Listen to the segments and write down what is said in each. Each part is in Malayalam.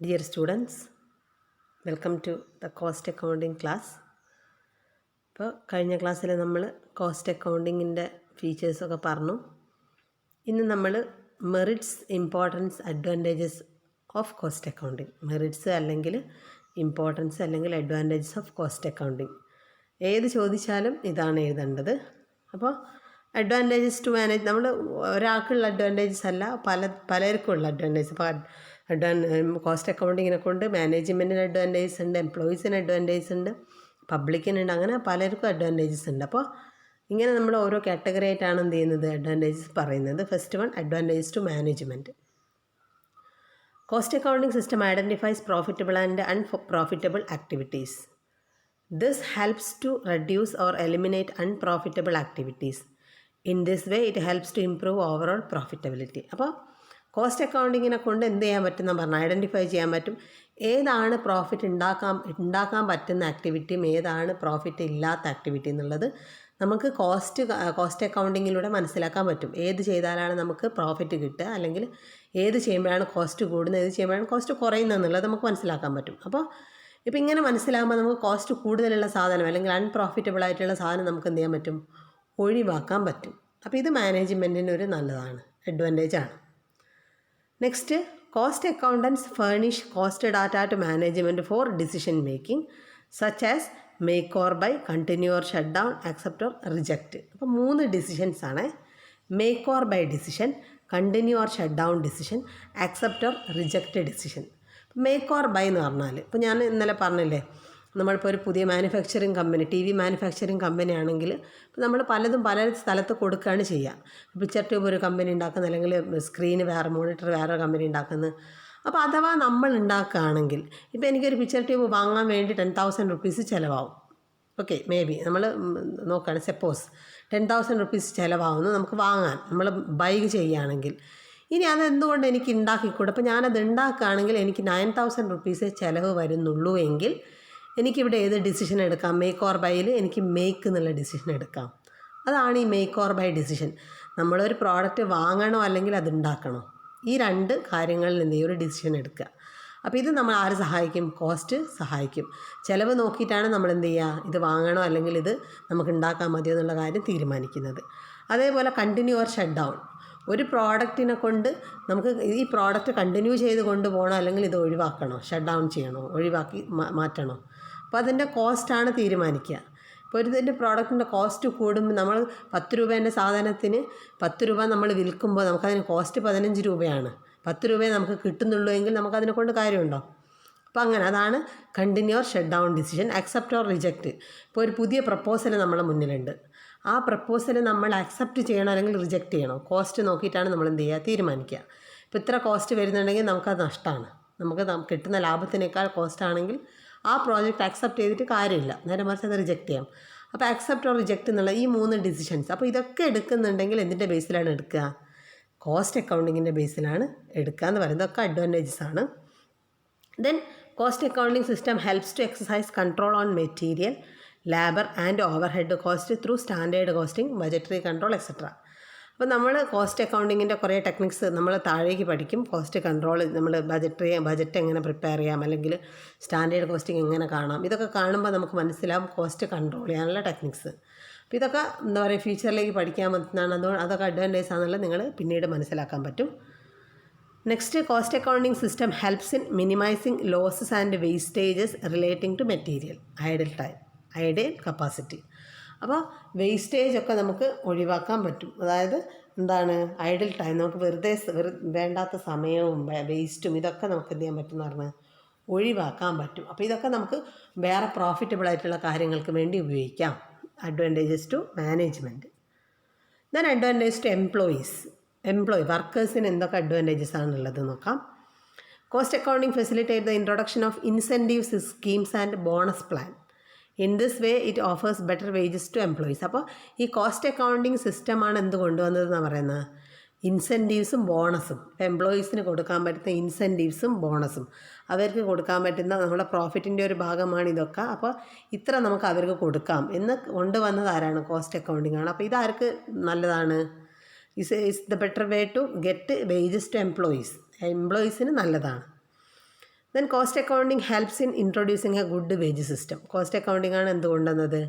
Dear students, welcome to the cost accounting class. ഇപ്പോൾ കഴിഞ്ഞ ക്ലാസ്സിൽ നമ്മൾ കോസ്റ്റ് അക്കൗണ്ടിങ്ങിൻ്റെ ഫീച്ചേഴ്സൊക്കെ പറഞ്ഞു. ഇന്ന് നമ്മൾ merits, importance, advantages of cost accounting, merits അല്ലെങ്കിൽ ഇമ്പോർട്ടൻസ് അല്ലെങ്കിൽ അഡ്വാൻറ്റേജസ് ഓഫ് കോസ്റ്റ് അക്കൗണ്ടിങ് ഏത് ചോദിച്ചാലും ഇതാണ് എഴുതേണ്ടത്. അപ്പോൾ അഡ്വാൻറ്റേജസ് ടു മാനേജ്, നമ്മൾ ഒരാൾക്കുള്ള അഡ്വാൻറ്റേജസ് അല്ല, പലർക്കുള്ള അഡ്വാൻറ്റേജസ്. ഇപ്പോൾ കോസ്റ്റ് അക്കൗണ്ടിങ്ങിനെ കൊണ്ട് മാനേജ്മെൻറ്റിന് അഡ്വാൻറ്റേജസ് ഉണ്ട്, എംപ്ലോയീസിന് അഡ്വാൻറ്റേജസ് ഉണ്ട്, പബ്ലിക്കിനുണ്ട്, അങ്ങനെ പലർക്കും അഡ്വാൻറ്റേജസ് ഉണ്ട്. അപ്പോൾ ഇങ്ങനെ നമ്മൾ ഓരോ കാറ്റഗറി ആയിട്ടാണ് എന്ത് ചെയ്യുന്നത്, അഡ്വാൻറ്റേജസ് പറയുന്നത്. First one, advantages to management. Cost accounting system identifies profitable and unprofitable activities. This helps to reduce or eliminate unprofitable activities. In this way, it helps to improve overall profitability. അപ്പോൾ കോസ്റ്റ് അക്കൗണ്ടിങ്ങിനെ കൊണ്ട് എന്ത് ചെയ്യാൻ പറ്റും എന്ന് പറഞ്ഞാൽ ഐഡൻറ്റിഫൈ ചെയ്യാൻ പറ്റും ഏതാണ് പ്രോഫിറ്റ് ഉണ്ടാക്കാൻ പറ്റുന്ന ആക്ടിവിറ്റിയും ഏതാണ് പ്രോഫിറ്റ് ഇല്ലാത്ത ആക്ടിവിറ്റി എന്നുള്ളത് നമുക്ക് കോസ്റ്റ് അക്കൗണ്ടിങ്ങിലൂടെ മനസ്സിലാക്കാൻ പറ്റും. ഏത് ചെയ്താലാണ് നമുക്ക് പ്രോഫിറ്റ് കിട്ടുക, അല്ലെങ്കിൽ ഏത് ചെയ്യുമ്പോഴാണ് കോസ്റ്റ് കൂടുന്നത്, ഏത് ചെയ്യുമ്പോഴാണ് കോസ്റ്റ് കുറയുന്നത് എന്നുള്ളത് നമുക്ക് മനസ്സിലാക്കാൻ പറ്റും. അപ്പോൾ ഇപ്പോൾ ഇങ്ങനെ മനസ്സിലാകുമ്പോൾ നമുക്ക് കോസ്റ്റ് കൂടുതലുള്ള സാധനം അല്ലെങ്കിൽ അൺപ്രോഫിറ്റബിൾ ആയിട്ടുള്ള സാധനം നമുക്ക് എന്ത് ചെയ്യാൻ പറ്റും, ഒഴിവാക്കാൻ പറ്റും. അപ്പോൾ ഇത് മാനേജ്മെൻറ്റിന് ഒരു നല്ലതാണ്, അഡ്വാൻറ്റേജ് ആണ്. Next, cost accountants furnish cost data to management for decision making such as make or buy, continue or shut down, accept or reject. അപ്പോൾ 3 ഡിസിഷൻസ് ആണ്. Make or buy decision, continue or shut down decision, accept or reject decision. Make or buy എന്ന് പറഞ്ഞാൽ, ഇപ്പോൾ ഞാൻ ഇന്നലെ പറഞ്ഞില്ലേ, നമ്മളിപ്പോൾ ഒരു പുതിയ manufacturing company, TV manufacturing company ആണെങ്കിൽ ഇപ്പോൾ നമ്മൾ പല സ്ഥലത്ത് കൊടുക്കുകയാണ് ചെയ്യുക. പിക്ചർ ട്യൂബ് ഒരു കമ്പനി ഉണ്ടാക്കുന്നത്, അല്ലെങ്കിൽ സ്ക്രീന് വേറെ, മോണിറ്റർ വേറെ കമ്പനി ഉണ്ടാക്കുന്നത്. അപ്പോൾ അഥവാ നമ്മൾ ഉണ്ടാക്കുകയാണെങ്കിൽ, ഇപ്പോൾ എനിക്കൊരു പിക്ചർ ട്യൂബ് വാങ്ങാൻ വേണ്ടി 10,000 റുപ്പീസ് ചിലവാകും. ഓക്കെ, മേ ബി നമ്മൾ നോക്കുകയാണ്, സപ്പോസ് 10,000 റുപ്പീസ് ചിലവാകുന്നു നമുക്ക് വാങ്ങാൻ, നമ്മൾ ബൈ ചെയ്യുകയാണെങ്കിൽ. ഇനി അതെന്തുകൊണ്ട് എനിക്ക് ഉണ്ടാക്കിക്കൂടെ? അപ്പോൾ ഞാനത് ഉണ്ടാക്കുകയാണെങ്കിൽ എനിക്ക് 9,000 റുപ്പീസേ ചിലവ് വരുന്നുള്ളൂ എങ്കിൽ എനിക്കിവിടെ ഏത് ഡിസിഷൻ എടുക്കാം? മേക്ക് ഓർ ബൈയിൽ എനിക്ക് മേക്ക് എന്നുള്ള ഡിസിഷൻ എടുക്കാം. അതാണ് ഈ മേക്ക് ഓർ ബൈ ഡിസിഷൻ. നമ്മളൊരു പ്രോഡക്റ്റ് വാങ്ങണോ അല്ലെങ്കിൽ അത് ഉണ്ടാക്കണോ, ഈ 2 കാര്യങ്ങളിൽ എന്ത് ചെയ്യും, ഒരു ഡിസിഷൻ എടുക്കുക. അപ്പോൾ ഇത് നമ്മൾ ആര് സഹായിക്കും? കോസ്റ്റ് സഹായിക്കും. ചിലവ് നോക്കിയിട്ടാണ് നമ്മൾ എന്ത് ചെയ്യുക, ഇത് വാങ്ങണോ അല്ലെങ്കിൽ ഇത് നമുക്ക് ഉണ്ടാക്കാൻ മതിയോ എന്നുള്ള കാര്യം തീരുമാനിക്കുന്നത്. അതേപോലെ കണ്ടിന്യൂ ഓർ ഷട്ട് ഡൗൺ. ഒരു പ്രോഡക്റ്റിനെ കൊണ്ട് നമുക്ക് ഈ പ്രോഡക്റ്റ് കണ്ടിന്യൂ ചെയ്ത് കൊണ്ടുപോകണോ അല്ലെങ്കിൽ ഇത് ഒഴിവാക്കണോ, ഷട്ട് ഡൗൺ ചെയ്യണോ, ഒഴിവാക്കി മാറ്റണോ. അപ്പോൾ അതിൻ്റെ കോസ്റ്റാണ് തീരുമാനിക്കുക. ഇപ്പോൾ ഇതിൻ്റെ പ്രോഡക്റ്റിൻ്റെ കോസ്റ്റ് കൂടുമ്പോൾ, നമ്മൾ 10 രൂപേൻ്റെ സാധനത്തിന് 10 രൂപ നമ്മൾ വിൽക്കുമ്പോൾ നമുക്കതിന് കോസ്റ്റ് 15 രൂപയാണ്. 10 രൂപയെ നമുക്ക് കിട്ടുന്നുള്ളൂ എങ്കിൽ നമുക്കതിനെ കൊണ്ട് കാര്യമുണ്ടോ? അപ്പോൾ അങ്ങനെ, അതാണ് continue or shut down decision. Accept or reject. ഇപ്പോൾ ഒരു പുതിയ പ്രപ്പോസൽ നമ്മുടെ മുന്നിലുണ്ട്, ആ പ്രപ്പോസൽ നമ്മൾ അക്സെപ്റ്റ് ചെയ്യണോ അല്ലെങ്കിൽ റിജക്റ്റ് ചെയ്യണോ, കോസ്റ്റ് നോക്കിയിട്ടാണ് നമ്മൾ എന്ത് ചെയ്യുക, തീരുമാനിക്കുക. ഇപ്പോൾ ഇത്ര കോസ്റ്റ് വരുന്നുണ്ടെങ്കിൽ നമുക്കത് നഷ്ടമാണ്, നമുക്ക് കിട്ടുന്ന ലാഭത്തിനേക്കാൾ കോസ്റ്റ് ആണെങ്കിൽ ആ പ്രോജക്റ്റ് അക്സെപ്റ്റ് ചെയ്തിട്ട് കാര്യമില്ല, നേരെ മറിച്ച് അത് റിജക്റ്റ് ചെയ്യാം. അപ്പോൾ അക്സെപ്റ്റ് ഓർ റിജക്റ്റ് എന്നുള്ള ഈ 3 ഡിസിഷൻസ്. അപ്പോൾ ഇതൊക്കെ എടുക്കുന്നുണ്ടെങ്കിൽ എന്തിൻ്റെ ബേസിലാണ് എടുക്കുക? കോസ്റ്റ് അക്കൗണ്ടിങ്ങിൻ്റെ ബേസിലാണ് എടുക്കുക എന്ന് പറയുന്നത്. ഇതൊക്കെ അഡ്വാൻറ്റേജസ് ആണ്. Then cost accounting system helps to exercise control on material, labour and overhead cost through standard costing, budgetary control etcetera. അപ്പോൾ നമ്മൾ കോസ്റ്റ് അക്കൗണ്ടിങ്ങിൻ്റെ കുറേ ടെക്നിക്സ് നമ്മൾ താഴേക്ക് പഠിക്കും. കോസ്റ്റ് കൺട്രോൾ, നമ്മൾ ബജറ്റ് എങ്ങനെ പ്രിപ്പയർ ചെയ്യാം, അല്ലെങ്കിൽ സ്റ്റാൻഡേർഡ് കോസ്റ്റിംഗ് എങ്ങനെ കാണാം, ഇതൊക്കെ കാണുമ്പോൾ നമുക്ക് മനസ്സിലാവും കോസ്റ്റ് കൺട്രോൾ ചെയ്യാനുള്ള ടെക്നിക്സ്. അപ്പോൾ ഇതൊക്കെ എന്താ പറയുക, ഫ്യൂച്ചറിലേക്ക് പഠിക്കാൻ പറ്റുന്നതാണ്. അതുകൊണ്ട് അതൊക്കെ അഡ്വാൻറ്റേജ് ആണെന്നുള്ളത് നിങ്ങൾ പിന്നീട് മനസ്സിലാക്കാൻ പറ്റും. Next, cost accounting system helps in minimising losses and wastages relating to material, ideal capacity. അപ്പോൾ വേസ്റ്റേജ് ഒക്കെ നമുക്ക് ഒഴിവാക്കാൻ പറ്റും. അതായത് എന്താണ്, ഐഡിൽ ടൈം, നമുക്ക് വെറുതെ വേണ്ടാത്ത സമയവും വേസ്റ്റും ഇതൊക്കെ നമുക്ക് എന്ത് ചെയ്യാൻ പറ്റും എന്ന് പറഞ്ഞാൽ ഒഴിവാക്കാൻ പറ്റും. അപ്പോൾ ഇതൊക്കെ നമുക്ക് വേറെ പ്രോഫിറ്റബിൾ ആയിട്ടുള്ള കാര്യങ്ങൾക്ക് വേണ്ടി ഉപയോഗിക്കാം. Advantages to management. Then advantage to വർക്കേഴ്സിന് എന്തൊക്കെ അഡ്വാൻറ്റേജസ് ആണുള്ളത് നോക്കാം. Cost accounting facilitate the introduction of incentives schemes and bonus plan. In this way it offers better wages to employees. അപ്പോൾ ഈ കോസ്റ്റ് അക്കൗണ്ടിങ് സിസ്റ്റമാണ് എന്ത് കൊണ്ടുവന്നതെന്നാണ് പറയുന്നത്, ഇൻസെൻറ്റീവ്സും ബോണസും. ഇപ്പോൾ എംപ്ലോയീസിന് കൊടുക്കാൻ പറ്റുന്ന ഇൻസെൻറ്റീവ്സും ബോണസും, അവർക്ക് കൊടുക്കാൻ പറ്റുന്ന നമ്മുടെ പ്രോഫിറ്റിൻ്റെ ഒരു ഭാഗമാണ് ഇതൊക്കെ. അപ്പോൾ ഇത്ര നമുക്ക് അവർക്ക് കൊടുക്കാം എന്ന് കൊണ്ടുവന്നത് ആരാണ്? കോസ്റ്റ് അക്കൗണ്ടിങ് ആണ്. അപ്പോൾ ഇതാർക്ക് നല്ലതാണ്? Is the better way to get wages to എംപ്ലോയീസിന് നല്ലതാണ്. Then cost accounting helps in introducing a good wage system. Cost accounting ആണ് എന്ത് കൊണ്ടുവന്നത്?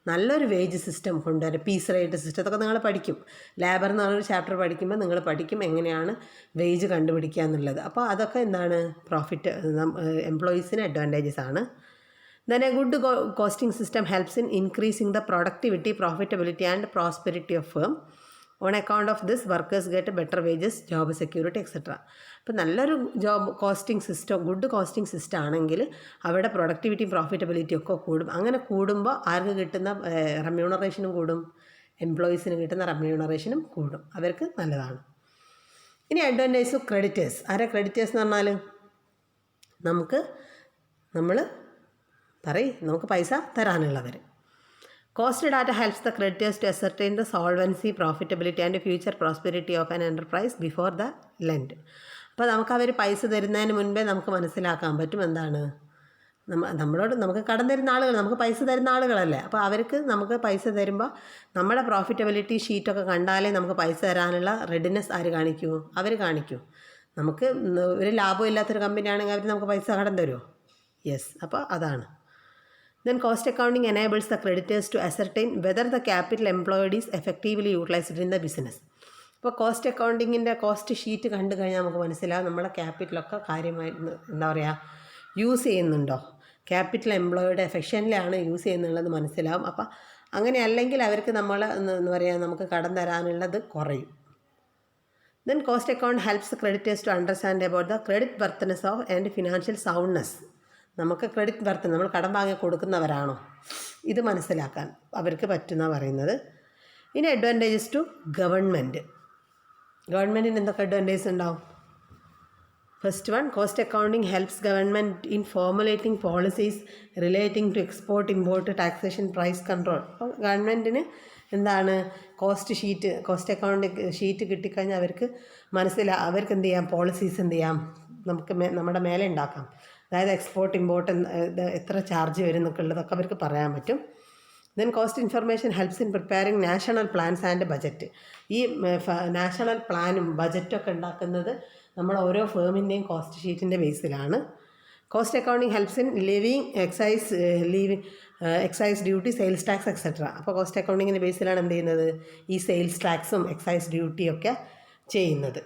നല്ലൊരു വേജ് സിസ്റ്റം കൊണ്ടുവരാം. പീസ് റേറ്റ് സിസ്റ്റം ഇതൊക്കെ നിങ്ങൾ പഠിക്കും. ലേബർ എന്ന് പറഞ്ഞൊരു ചാപ്റ്റർ പഠിക്കുമ്പോൾ നിങ്ങൾ പഠിക്കും എങ്ങനെയാണ് വേജ് കണ്ടുപിടിക്കുക എന്നുള്ളത്. അപ്പോൾ അതൊക്കെ എന്താണ് പ്രോഫിറ്റ് എംപ്ലോയീസിന് അഡ്വാൻറ്റേജസ് ആണ്. Then a good costing system helps in increasing the productivity, profitability and prosperity of firm. On account of this, workers get better wages, job security, etc. അപ്പോൾ നല്ലൊരു costing system, good costing system ആണെങ്കിൽ അവരുടെ പ്രൊഡക്ടിവിറ്റിയും പ്രോഫിറ്റബിലിറ്റിയും ഒക്കെ കൂടും. അങ്ങനെ കൂടുമ്പോൾ ആർക്ക് കിട്ടുന്ന റെമ്യൂണറേഷനും കൂടും, എംപ്ലോയീസിന് കിട്ടുന്ന റെമ്യൂണറേഷനും കൂടും. അവർക്ക് നല്ലതാണ്. ഇനി അഡ്വാൻറ്റേജ് ഓഫ് ക്രെഡിറ്റേഴ്സ്. ആരാ ക്രെഡിറ്റേഴ്സ് എന്ന് പറഞ്ഞാൽ? നമുക്ക് പൈസ തരാനുള്ളവർ. Cost data helps the creditors to ascertain the solvency, profitability and future prosperity of an enterprise before the lend. അപ്പോൾ നമുക്ക് അവർ പൈസ തരുന്നതിന് മുൻപേ നമുക്ക് മനസ്സിലാക്കാൻ പറ്റും എന്താണ് നമുക്ക് കടം തരുന്ന ആളുകൾ, നമുക്ക് പൈസ തരുന്ന ആളുകളല്ലേ. അപ്പോൾ അവർക്ക് നമുക്ക് പൈസ തരുമ്പോൾ നമ്മുടെ പ്രോഫിറ്റബിലിറ്റി ഷീറ്റൊക്കെ കണ്ടാലേ നമുക്ക് പൈസ തരാനുള്ള റെഡിനെസ് ആര് കാണിക്കൂ? അവർ കാണിക്കൂ. നമുക്ക് ഒരു ലാഭമില്ലാത്തൊരു കമ്പനിയാണെങ്കിൽ അവർ നമുക്ക് പൈസ കടം തരുമോ? യെസ്. അപ്പോൾ അതാണ്. Then cost accounting enables the creditors to ascertain whether the capital employed is effectively utilized in the business. അപ്പോൾ കോസ്റ്റ് അക്കൗണ്ടിങ്ങിൻ്റെ കോസ്റ്റ് ഷീറ്റ് കണ്ടു കഴിഞ്ഞാൽ നമുക്ക് മനസ്സിലാവും നമ്മളെ ക്യാപിറ്റലൊക്കെ കാര്യമായിട്ട് യൂസ് ചെയ്യുന്നുണ്ടോ, ക്യാപിറ്റൽ എംപ്ലോയിഡ് എഫിഷ്യൻ്റ്ലി ആണ് യൂസ് ചെയ്യുന്നുള്ളത് മനസ്സിലാവും. അപ്പോൾ അങ്ങനെ അല്ലെങ്കിൽ അവർക്ക് നമുക്ക് കടം തരാനുള്ളത് കുറയും. Then cost account helps the creditors to understand about the credit worthiness of and financial soundness. നമുക്ക് ക്രെഡിറ്റ് വർത്ത്, നമ്മൾ കടം വാങ്ങി കൊടുക്കുന്നവരാണോ, ഇത് മനസ്സിലാക്കാൻ അവർക്ക് പറ്റുന്ന പറയുന്നത്. ഇനി അഡ്വാൻറ്റേജസ് ടു ഗവൺമെൻറ്. ഗവൺമെൻറ്റിന് എന്തൊക്കെ അഡ്വാൻറ്റേജസ് ഉണ്ടാവും? First one, cost accounting helps government in formulating policies relating to export, import, taxation, price control. അപ്പോൾ ഗവൺമെൻറ്റിന് കോസ്റ്റ് അക്കൗണ്ടിങ് ഷീറ്റ് കിട്ടിക്കഴിഞ്ഞാൽ അവർക്ക് അവർക്ക് എന്ത് ചെയ്യാം, പോളിസീസ് എന്ത് ചെയ്യാം, നമ്മുടെ മേലെ ഉണ്ടാക്കാം. അതായത് എക്സ്പോർട്ട്, ഇമ്പോർട്ട് എത്ര ചാർജ് വരും എന്നൊക്കെ ഉള്ളതൊക്കെ അവർക്ക് പറയാൻ പറ്റും. Then cost information helps in preparing national plans and budget. ഈ നാഷണൽ പ്ലാനും ബജറ്റൊക്കെ ഉണ്ടാക്കുന്നത് നമ്മൾ ഓരോ ഫേമിൻ്റെയും കോസ്റ്റ് ഷീറ്റിൻ്റെ ബേസിലാണ്. Cost accounting helps in levying excise duty, sales tax etcetera. അപ്പോൾ കോസ്റ്റ് അക്കൗണ്ടിങ്ങിൻ്റെ ബേസിലാണ് എന്ത് ചെയ്യുന്നത്, ഈ സെയിൽസ് ടാക്സും എക്സൈസ് ഡ്യൂട്ടിയൊക്കെ ചെയ്യുന്നത്.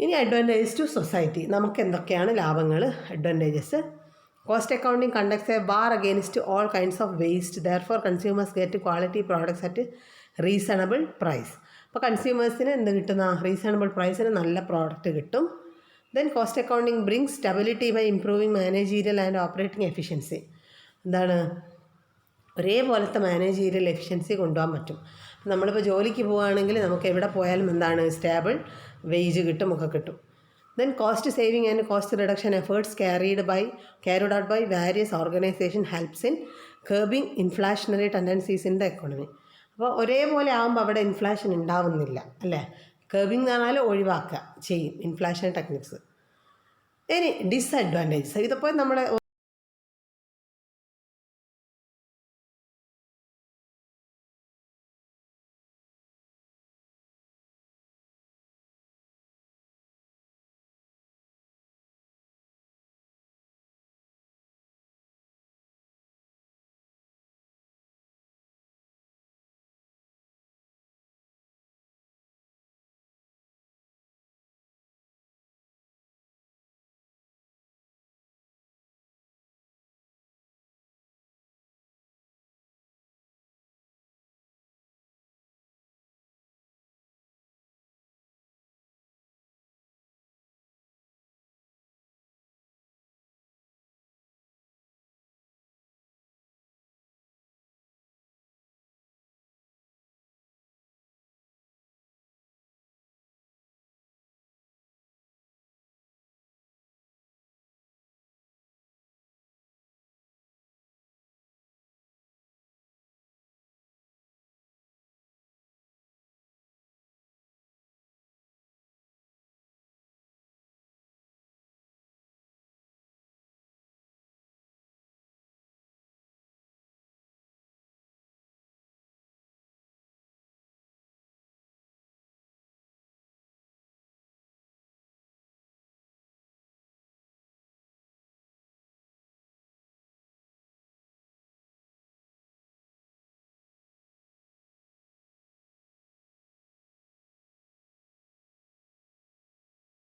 ഇനി അഡ്വാൻറ്റേജസ് ടു സൊസൈറ്റി. നമുക്ക് എന്തൊക്കെയാണ് ലാഭങ്ങൾ, advantages? Cost accounting conducts a war against all kinds of waste. Therefore consumers get quality products at reasonable price. അപ്പോൾ കൺസ്യൂമേഴ്സിന് എന്ത് കിട്ടുന്ന, റീസണബിൾ പ്രൈസിന് നല്ല പ്രോഡക്റ്റ് കിട്ടും. Then cost accounting brings stability by improving managerial and operating efficiency. ഒരേപോലത്തെ മാനേജീരിയൽ എഫിഷ്യൻസി കൊണ്ടുപോകാൻ പറ്റും. നമ്മളിപ്പോൾ ജോലിക്ക് പോവുകയാണെങ്കിൽ നമുക്ക് എവിടെ പോയാലും സ്റ്റേബിൾ വേജ് കിട്ടും, ഒക്കെ കിട്ടും. Then cost saving and cost reduction efforts carried out by various organization helps in curbing inflationary tendencies in the economy. അപ്പോൾ ഒരേപോലെ ആകുമ്പോൾ അവിടെ ഇൻഫ്ലേഷൻ ഉണ്ടാവുന്നില്ല അല്ലേ. കർബിംഗ് എന്ന് പറഞ്ഞാൽ ഒഴിവാക്കുക ചെയ്യും ഇൻഫ്ലേഷൻ ടെക്നിക്സ്. ഇനി ഡിസ്അഡ്വാൻറ്റേജസ്. ഇതിപ്പോൾ നമ്മുടെ